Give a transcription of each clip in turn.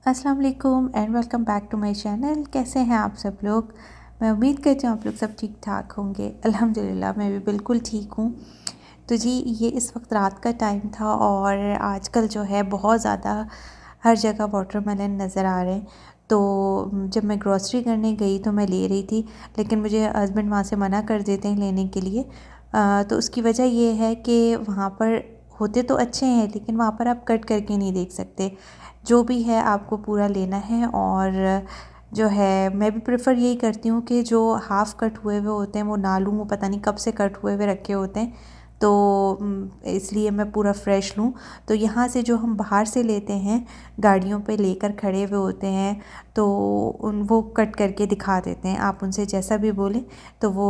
अस्सलाम वालेकुम and welcome back to my channel. कैसे हैं आप सब लोग? मैं उम्मीद करती हूँ आप लोग सब ठीक ठाक होंगे। अल्हम्दुलिल्लाह मैं भी बिल्कुल ठीक हूँ। तो जी ये इस वक्त रात का टाइम था और आजकल जो है बहुत ज़्यादा हर जगह वाटरमेलन नज़र आ रहे हैं। तो जब मैं ग्रॉसरी करने गई तो मैं ले रही थी, लेकिन मुझे हस्बैंड वहाँ से मना कर देते हैं लेने के लिए। तो उसकी वजह ये है कि वहाँ पर होते तो अच्छे हैं, लेकिन वहाँ पर आप कट करके नहीं देख सकते। जो भी है आपको पूरा लेना है। और जो है मैं भी प्रेफर यही करती हूँ कि जो हाफ़ कट हुए हुए होते हैं वो ना लूँ, वो पता नहीं कब से कट हुए हुए रखे होते हैं। तो इसलिए मैं पूरा फ़्रेश लूँ। तो यहाँ से जो हम बाहर से लेते हैं, गाड़ियों पे लेकर खड़े हुए होते हैं, तो वो कट करके दिखा देते हैं। आप उनसे जैसा भी बोलें तो वो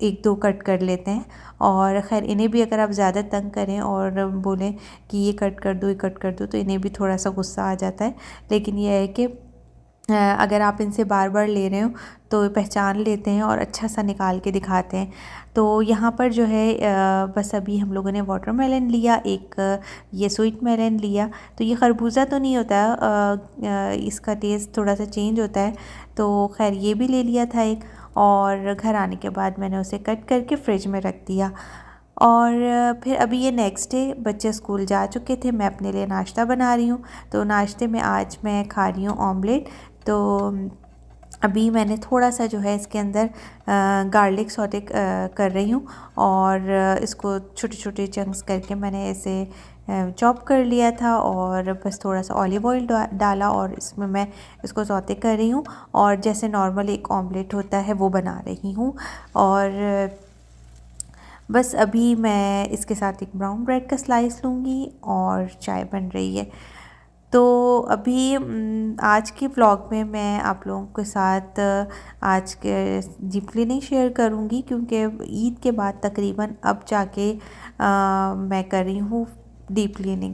एक दो कट कर लेते हैं। और ख़ैर इन्हें भी अगर आप ज़्यादा तंग करें और बोलें कि ये कट कर दो, ये कट कर दो, तो इन्हें भी थोड़ा सा गुस्सा आ जाता है। लेकिन यह है कि अगर आप इनसे बार बार ले रहे हो तो पहचान लेते हैं और अच्छा सा निकाल के दिखाते हैं। तो यहाँ पर जो है बस अभी हम लोगों ने वाटरमेलन लिया, एक ये स्वीट मेलन लिया। तो ये खरबूजा तो नहीं होता, इसका टेस्ट थोड़ा सा चेंज होता है। तो खैर ये भी ले लिया था एक, और घर आने के बाद मैंने उसे कट करके फ्रिज में रख दिया। और फिर अभी ये नेक्स्ट डे बच्चे स्कूल जा चुके थे, मैं अपने लिए नाश्ता बना रही हूँ। तो नाश्ते में आज मैं खा रही हूँ ऑमलेट। तो अभी मैंने थोड़ा सा जो है इसके अंदर गार्लिक सौटे कर रही हूँ, और इसको छोटे छोटे चंक्स करके मैंने ऐसे चॉप कर लिया था, और बस थोड़ा सा ऑलिव ऑयल डाला और इसमें मैं इसको सौते कर रही हूँ। और जैसे नॉर्मल एक ऑमलेट होता है वो बना रही हूँ। और बस अभी मैं इसके साथ एक ब्राउन ब्रेड का स्लाइस लूँगी और चाय बन रही है। तो अभी आज के व्लॉग में मैं आप लोगों के साथ आज के डीपली नहीं शेयर करूँगी, क्योंकि ईद के बाद तकरीबन अब जाके मैं कर रही हूँ deep cleaning.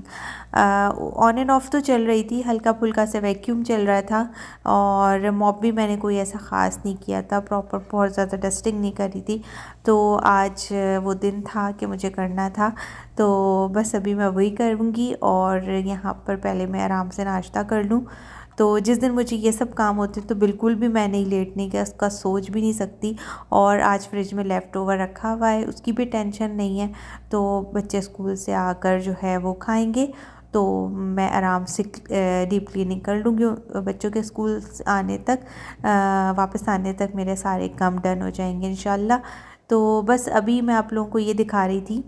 On end of तो चल रही थी, हल्का फुल्का से वैक्यूम चल रहा था, और मॉप भी मैंने कोई ऐसा ख़ास नहीं किया था, प्रॉपर बहुत ज़्यादा डस्टिंग नहीं करी थी। तो आज वो दिन था कि मुझे करना था, तो बस अभी मैं वही करूँगी। और यहाँ पर पहले मैं आराम से नाश्ता कर लूँ। तो जिस दिन मुझे ये सब काम होते तो बिल्कुल भी मैं नहीं लेटने का उसका सोच भी नहीं सकती। और आज फ्रिज में लेफ़्ट ओवर रखा हुआ है, उसकी भी टेंशन नहीं है। तो बच्चे स्कूल से आकर जो है वो खाएंगे, तो मैं आराम से डीप क्लीनिंग कर लूँगी। बच्चों के स्कूल आने तक, वापस आने तक मेरे सारे काम डन हो जाएंगे इंशाल्लाह। तो बस अभी मैं आप लोगों को ये दिखा रही थी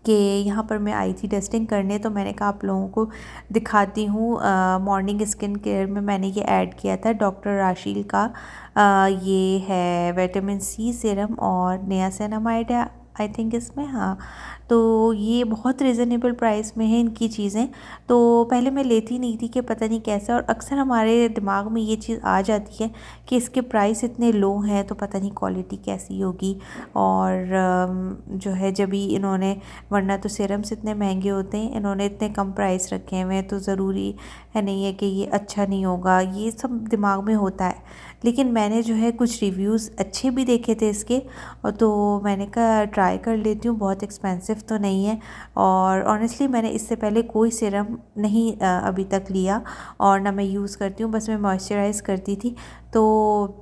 कि यहाँ पर मैं आई थी डस्टिंग करने, तो मैंने कहा आप लोगों को दिखाती हूँ। मॉर्निंग स्किन केयर में मैंने ये ऐड किया था डॉक्टर राशील का। ये है विटामिन सी सीरम और नियासिनामाइड है आई थिंक इसमें, हाँ। तो ये बहुत रिजनेबल प्राइस में है इनकी चीज़ें। तो पहले मैं लेती नहीं थी कि पता नहीं कैसे, और अक्सर हमारे दिमाग में ये चीज़ आ जाती है कि इसके प्राइस इतने लो हैं तो पता नहीं क्वालिटी कैसी होगी। और जो है जब भी इन्होंने, वरना तो सीरम्स इतने महंगे होते हैं, इन्होंने इतने कम प्राइस रखे हुए हैं तो ज़रूरी है नहीं है कि ये अच्छा नहीं होगा, ये सब दिमाग में होता है। लेकिन मैंने जो है कुछ रिव्यूज़ अच्छे भी देखे थे इसके, और तो मैंने कहा ट्राई कर लेती हूँ, बहुत एक्सपेंसिव तो नहीं है। और ऑनेस्टली मैंने इससे पहले कोई सीरम नहीं अभी तक लिया, और ना मैं यूज़ करती हूँ, बस मैं मॉइस्चराइज़ करती थी। तो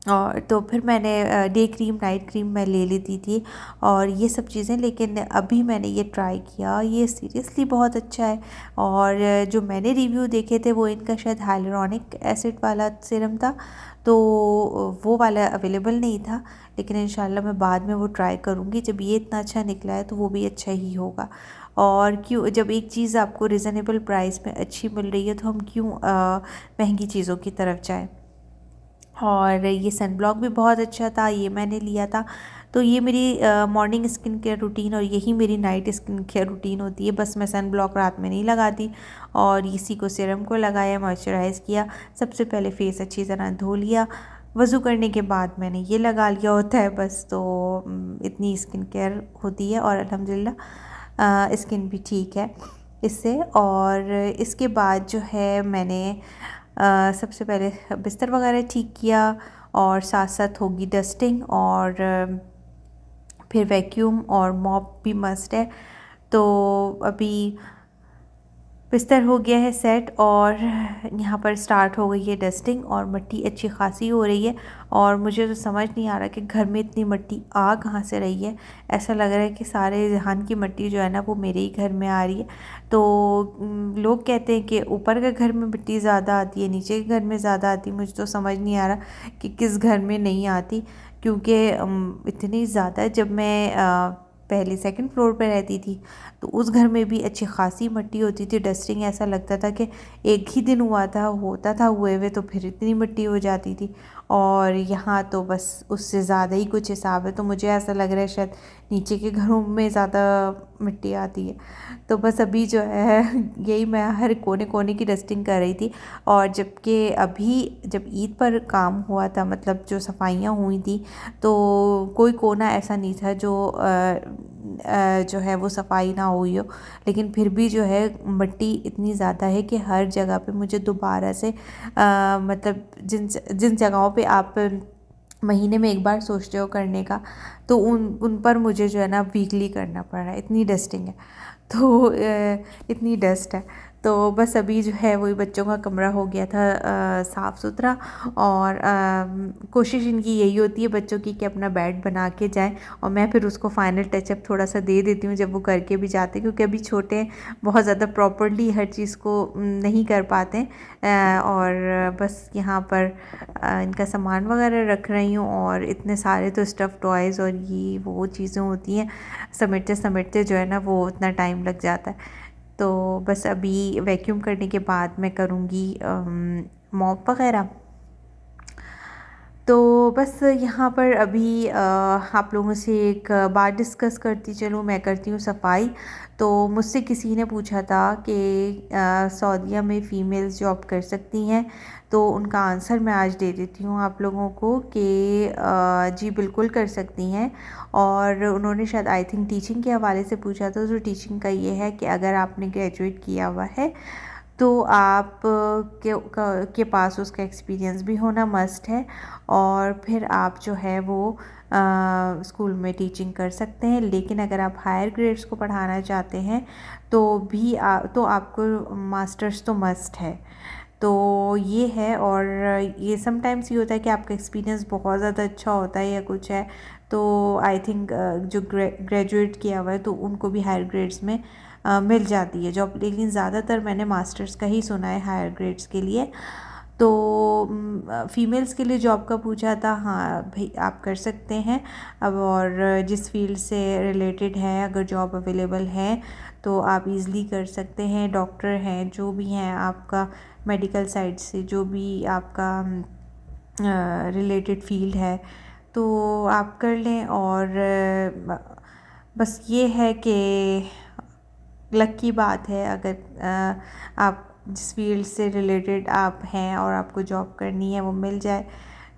और तो फिर मैंने डे क्रीम नाइट क्रीम मैं ले लेती थी और ये सब चीज़ें। लेकिन अभी मैंने ये ट्राई किया, ये सीरियसली बहुत अच्छा है। और जो मैंने रिव्यू देखे थे वो इनका शायद हाइलुरोनिक एसिड वाला सीरम था, तो वो वाला अवेलेबल नहीं था। लेकिन इंशाल्लाह मैं बाद में वो ट्राई करूँगी, जब ये इतना अच्छा निकला है तो वो भी अच्छा ही होगा। और क्यों, जब एक चीज़ आपको रिज़नेबल प्राइस में अच्छी मिल रही है तो हम क्यों महंगी चीज़ों की तरफ जाएँ। और ये सन ब्लॉक भी बहुत अच्छा था, ये मैंने लिया था। तो ये मेरी मॉर्निंग स्किन केयर रूटीन और यही मेरी नाइट स्किन केयर रूटीन होती है। बस मैं सन ब्लॉक रात में नहीं लगाती, और इसी को सीरम को लगाया, मॉइस्चराइज़ किया। सबसे पहले फेस अच्छी तरह धो लिया, वज़ू करने के बाद मैंने ये लगा लिया होता है बस। तो इतनी स्किन केयर होती है, और अल्हम्दुलिल्लाह स्किन भी ठीक है इससे। और इसके बाद जो है मैंने सबसे पहले बिस्तर वगैरह ठीक किया, और साथ साथ होगी डस्टिंग, और फिर वैक्यूम और मॉप भी मस्ट है। तो अभी बिस्तर हो गया है सेट और यहाँ पर स्टार्ट हो गई है डस्टिंग और मिट्टी अच्छी खासी हो रही है। और मुझे तो समझ नहीं आ रहा कि घर में इतनी मिट्टी आ कहाँ से रही है। ऐसा लग रहा है कि सारे जहान की मिट्टी जो है ना वो मेरे ही घर में आ रही है। तो लोग कहते हैं कि ऊपर के घर में मिट्टी ज़्यादा आती है, नीचे के घर में ज़्यादा आती है। मुझे तो समझ नहीं आ रहा कि किस घर में नहीं आती, क्योंकि इतनी ज़्यादा जब मैं पहले सेकंड फ्लोर पे रहती थी तो उस घर में भी अच्छी खासी मिट्टी होती थी। डस्टिंग ऐसा लगता था कि एक ही दिन होता था हुए हुए तो फिर इतनी मिट्टी हो जाती थी। और यहाँ तो बस उससे ज़्यादा ही कुछ हिसाब है। तो मुझे ऐसा लग रहा है शायद नीचे के घरों में ज़्यादा मिट्टी आती है। तो बस अभी जो है यही मैं हर कोने कोने की डस्टिंग कर रही थी। और जबकि अभी जब ईद पर काम हुआ था, मतलब जो सफाइयाँ हुई थी, तो कोई कोना ऐसा नहीं था जो है वो सफाई ना हुई हो। लेकिन फिर भी जो है मिट्टी इतनी ज़्यादा है कि हर जगह पे मुझे दोबारा से मतलब जिन जिन जगहों पे आप महीने में एक बार सोचते हो करने का, तो उन पर मुझे जो है ना वीकली करना पड़ रहा है, इतनी डस्टिंग है। तो इतनी डस्ट है। तो बस अभी जो है वही बच्चों का कमरा हो गया था साफ़ सुथरा। और कोशिश इनकी यही होती है बच्चों की कि अपना बेड बना के जाएं और मैं फिर उसको फाइनल टचअप थोड़ा सा दे देती हूँ जब वो करके भी जाते हैं, क्योंकि अभी छोटे हैं, बहुत ज़्यादा प्रॉपरली हर चीज़ को नहीं कर पाते हैं। और बस यहाँ पर इनका सामान वगैरह रख रही हूँ। और इतने सारे तो स्टफ़ टॉयज़ और ये वो चीज़ें होती हैं, समेटते समेटते जो है ना वो इतना टाइम लग जाता है। तो बस अभी वैक्यूम करने के बाद मैं करूँगी मॉप वगैरह। तो बस यहाँ पर अभी आप लोगों से एक बात डिस्कस करती चलूँ, मैं करती हूँ सफाई। तो मुझसे किसी ने पूछा था कि सऊदीया में फ़ीमेल्स जॉब कर सकती हैं। तो उनका आंसर मैं आज दे देती हूँ आप लोगों को कि जी बिल्कुल कर सकती हैं। और उन्होंने शायद आई थिंक टीचिंग के हवाले से पूछा था। तो टीचिंग का ये है कि अगर आपने ग्रेजुएट किया हुआ है तो आप के पास उसका एक्सपीरियंस भी होना मस्ट है। और फिर आप जो है वो स्कूल में टीचिंग कर सकते हैं। लेकिन अगर आप हायर ग्रेड्स को पढ़ाना चाहते हैं तो तो आपको मास्टर्स तो मस्ट है। तो ये है। और ये समटाइम्स ये होता है कि आपका एक्सपीरियंस बहुत ज़्यादा अच्छा होता है या कुछ है, तो आई थिंक जो ग्रेजुएट किया हुआ है तो उनको भी हायर ग्रेड्स में मिल जाती है जॉब। लेकिन ज़्यादातर मैंने मास्टर्स का ही सुना है हायर ग्रेड्स के लिए। तो फ़ीमेल्स के लिए जॉब का पूछा था, हाँ भाई आप कर सकते हैं अब। और जिस फील्ड से रिलेटेड है अगर जॉब अवेलेबल है तो आप इज़िली कर सकते हैं। डॉक्टर हैं, जो भी हैं आपका मेडिकल साइड से जो भी आपका रिलेटेड फील्ड है तो आप कर लें। और बस ये है कि लक की बात है अगर आप जिस फील्ड से रिलेटेड आप हैं और आपको जॉब करनी है वो मिल जाए।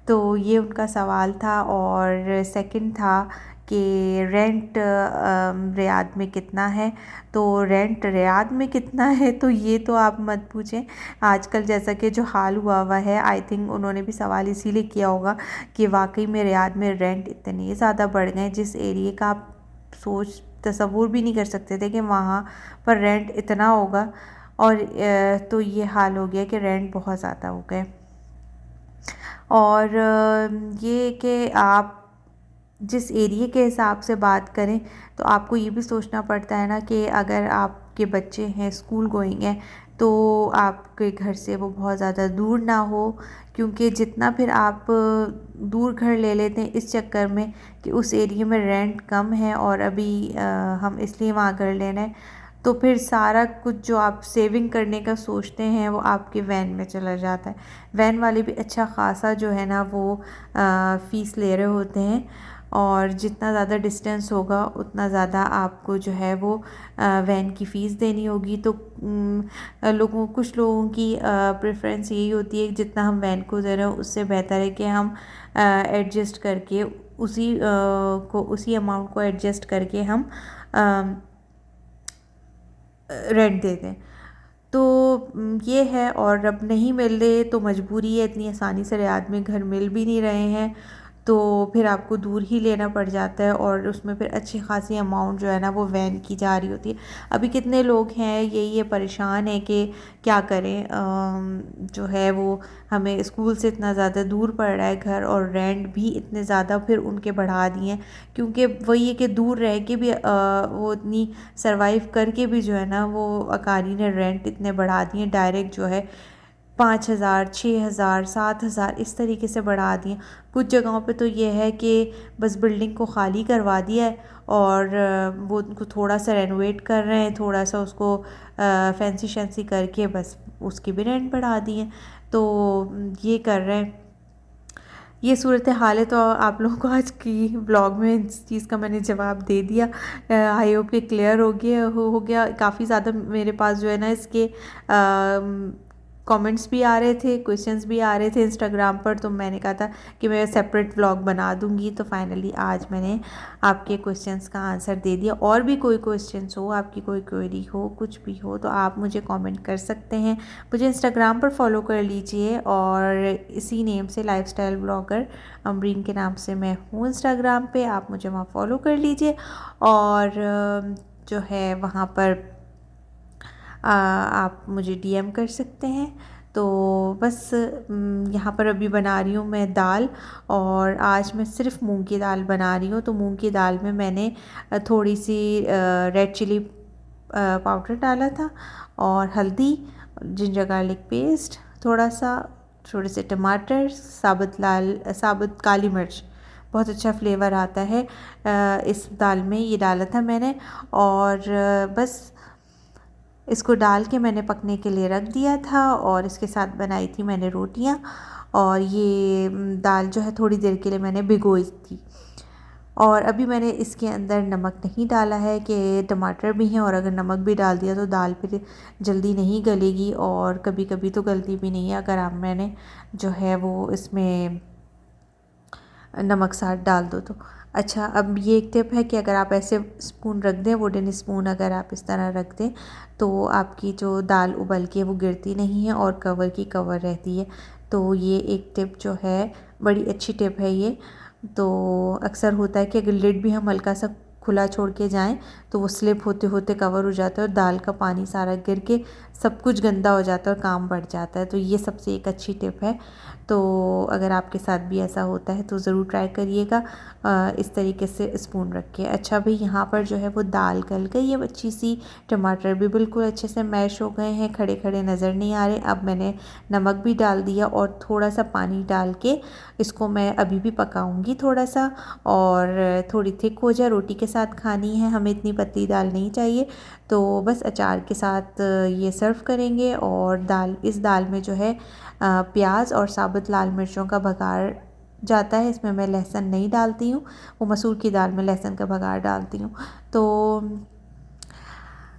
तो ये उनका सवाल था। और सेकंड था कि रेंट रियाद में कितना है। तो रेंट रियाद में कितना है तो ये तो आप मत पूछें। आजकल जैसा कि जो हाल हुआ हुआ है, आई थिंक उन्होंने भी सवाल इसीलिए किया होगा कि वाकई में रियाद में रेंट इतने ज़्यादा बढ़ गए जिस एरिए का आप सोच तसव्वुर भी नहीं कर सकते थे कि वहाँ पर रेंट इतना होगा। और तो ये हाल हो गया कि रेंट बहुत ज़्यादा हो गए। और ये कि आप जिस एरिए के हिसाब से बात करें तो आपको ये भी सोचना पड़ता है ना कि अगर आपके बच्चे हैं स्कूल गोइंग हैं तो आपके घर से वो बहुत ज़्यादा दूर ना हो। क्योंकि जितना फिर आप दूर घर ले लेते हैं इस चक्कर में कि उस एरिया में रेंट कम है और अभी हम इसलिए वहाँ घर ले रहे हैं, तो फिर सारा कुछ जो आप सेविंग करने का सोचते हैं वो आपके वैन में चला जाता है। वैन वाले भी अच्छा खासा जो है ना वो फ़ीस ले रहे होते हैं। और जितना ज़्यादा डिस्टेंस होगा उतना ज़्यादा आपको जो है वो वैन की फ़ीस देनी होगी। तो कुछ लोगों की प्रेफरेंस यही होती है कि जितना हम वैन को दे रहे हो उससे बेहतर है कि हम एडजस्ट करके उसी अमाउंट को एडजस्ट करके हम रेंट दे दें। तो ये है। और अब नहीं मिल रहे तो मजबूरी है, इतनी आसानी से रियाद में घर मिल भी नहीं रहे हैं। तो फिर आपको दूर ही लेना पड़ जाता है और उसमें फिर अच्छी खासी अमाउंट जो है ना वो वैन की जा रही होती है। अभी कितने लोग हैं ये परेशान है कि क्या करें, जो है वो हमें स्कूल से इतना ज़्यादा दूर पड़ रहा है घर, और रेंट भी इतने ज़्यादा फिर उनके बढ़ा दिए हैं, क्योंकि वही है कि दूर रह के भी वो इतनी सरवाइव करके भी जो है ना वो अकारी ने रेंट इतने बढ़ा दिए डायरेक्ट, जो है 5,000, 6,000, 7,000 इस तरीके से बढ़ा दिए। कुछ जगहों पे तो ये है कि बस बिल्डिंग को खाली करवा दिया है और वो उनको थोड़ा सा रेनोवेट कर रहे हैं, थोड़ा सा उसको फैंसी शैंसी करके बस उसकी भी रेंट बढ़ा दिए, तो ये कर रहे हैं। ये सूरत हाल है। तो आप लोगों को आज की ब्लॉग में इस चीज़ का मैंने जवाब दे दिया। आई होप कि क्लियर हो गया। काफ़ी ज़्यादा मेरे पास जो है ना इसके कमेंट्स भी आ रहे थे, क्वेश्चंस भी आ रहे थे इंस्टाग्राम पर, तो मैंने कहा था कि मैं सेपरेट व्लॉग बना दूंगी। तो फाइनली आज मैंने आपके क्वेश्चंस का आंसर दे दिया। और भी कोई क्वेश्चंस हो, आपकी कोई क्वेरी हो, कुछ भी हो, तो आप मुझे कमेंट कर सकते हैं। मुझे इंस्टाग्राम पर फॉलो कर लीजिए और इसी नेम से लाइफस्टाइल ब्लॉगर अमरीन के नाम से मैं हूँ इंस्टाग्राम पे, आप मुझे वहाँ फॉलो कर लीजिए। और जो है वहाँ पर आप मुझे डीएम कर सकते हैं। तो बस यहाँ पर अभी बना रही हूँ मैं दाल, और आज मैं सिर्फ मूंग की दाल बना रही हूँ। तो मूंग की दाल में मैंने थोड़ी सी रेड चिली पाउडर डाला था, और हल्दी, जिंजर गार्लिक पेस्ट, थोड़े से टमाटर, साबुत काली मिर्च, बहुत अच्छा फ्लेवर आता है इस दाल में, ये डाला था मैंने। और बस इसको डाल के मैंने पकने के लिए रख दिया था, और इसके साथ बनाई थी मैंने रोटियां। और ये दाल जो है थोड़ी देर के लिए मैंने भिगोई थी। और अभी मैंने इसके अंदर नमक नहीं डाला है कि टमाटर भी हैं, और अगर नमक भी डाल दिया तो दाल फिर जल्दी नहीं गलेगी, और कभी कभी तो गलती भी नहीं है अगर आप मैंने जो है वो इसमें नमक साथ डाल दो तो। अच्छा, अब ये एक टिप है कि अगर आप ऐसे स्पून रख दें, वुडन स्पून अगर आप इस तरह रख दें, तो आपकी जो दाल उबल के वो गिरती नहीं है और कवर की कवर रहती है। तो ये एक टिप जो है बड़ी अच्छी टिप है ये। तो अक्सर होता है कि अगर लिड भी हम हल्का सा खुला छोड़ के जाएं तो वो स्लिप होते होते कवर हो जाता है और दाल का पानी सारा गिर के सब कुछ गंदा हो जाता है और काम बढ़ जाता है। तो ये सबसे एक अच्छी टिप है। तो अगर आपके साथ भी ऐसा होता है तो ज़रूर ट्राई करिएगा इस तरीके से स्पून रख के। अच्छा भाई, यहाँ पर जो है वो दाल गल गई है अच्छी सी, टमाटर भी बिल्कुल अच्छे से मैश हो गए हैं, खड़े खड़े नज़र नहीं आ रहे। अब मैंने नमक भी डाल दिया और थोड़ा सा पानी डाल के इसको मैं अभी भी पकाऊंगी थोड़ा सा, और थोड़ी थिक हो जाए। रोटी के साथ खानी है, हमें इतनी पतली दाल नहीं चाहिए। तो बस अचार के साथ ये सर्व करेंगे। और इस दाल में जो है प्याज और साबुत लाल मिर्चों का बघार जाता है। इसमें मैं लहसुन नहीं डालती हूँ, वो मसूर की दाल में लहसुन का बघार डालती हूँ। तो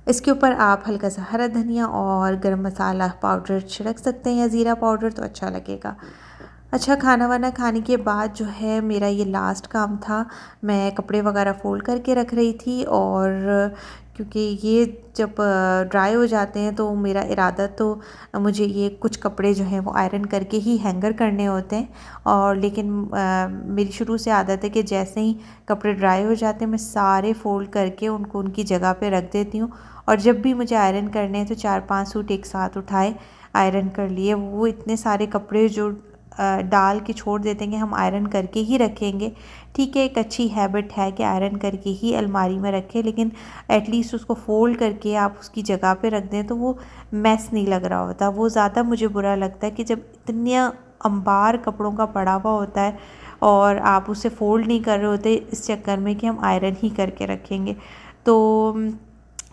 इसके ऊपर आप हल्का सा हरा धनिया और गरम मसाला पाउडर छिड़क सकते हैं, या ज़ीरा पाउडर, तो अच्छा लगेगा। अच्छा, खाना वाना खाने के बाद जो है मेरा ये लास्ट काम था। मैं कपड़े वगैरह फ़ोल्ड करके रख रही थी, और क्योंकि ये जब ड्राई हो जाते हैं तो मेरा इरादा तो मुझे ये कुछ कपड़े जो हैं वो आयरन करके ही हैंगर करने होते हैं। और लेकिन मेरी शुरू से आदत है कि जैसे ही कपड़े ड्राई हो जाते हैं मैं सारे फ़ोल्ड करके उनको उनकी जगह पे रख देती हूँ। और जब भी मुझे आयरन करने हैं तो 4-5 सूट एक साथ उठाए, आयरन कर लिए। वो इतने सारे कपड़े जो डाल के छोड़ देते हैं, हम आयरन करके ही रखेंगे। ठीक है, एक अच्छी हैबिट है कि आयरन करके ही अलमारी में रखें, लेकिन एटलीस्ट उसको फ़ोल्ड करके आप उसकी जगह पे रख दें तो वो मैस नहीं लग रहा होता। वो ज़्यादा मुझे बुरा लगता है कि जब इतना अंबार कपड़ों का पड़ा हुआ होता है और आप उसे फ़ोल्ड नहीं कर रहे होते इस चक्कर में कि हम आयरन ही करके रखेंगे। तो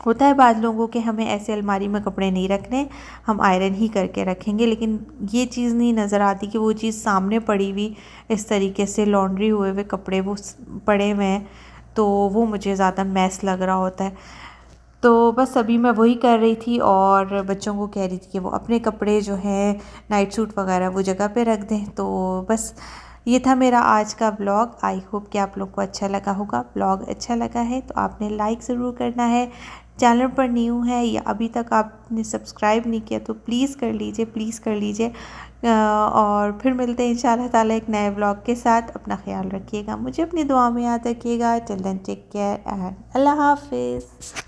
होता है बाद लोगों के हमें ऐसे अलमारी में कपड़े नहीं रखने, हम आयरन ही करके रखेंगे, लेकिन ये चीज़ नहीं नज़र आती कि वो चीज़ सामने पड़ी हुई इस तरीके से लॉन्ड्री हुए हुए कपड़े वो पड़े हुए हैं, तो वो मुझे ज़्यादा मैस लग रहा होता है। तो बस अभी मैं वही कर रही थी और बच्चों को कह रही थी कि वो अपने कपड़े जो है नाइट सूट वगैरह वो जगह पे रख दें। तो बस ये था मेरा आज का ब्लॉग। आई होप कि आप लोग को अच्छा लगा होगा। ब्लॉग अच्छा लगा है तो आपने लाइक ज़रूर करना है। चैनल पर न्यू है या अभी तक आपने सब्सक्राइब नहीं किया तो प्लीज़ कर लीजिए, प्लीज़ कर लीजिए। और फिर मिलते हैं इंशाल्लाह ताला एक नए ब्लॉग के साथ। अपना ख्याल रखिएगा, मुझे अपनी दुआ में याद रखिएगा। Till then take care and अल्लाह हाफिज़।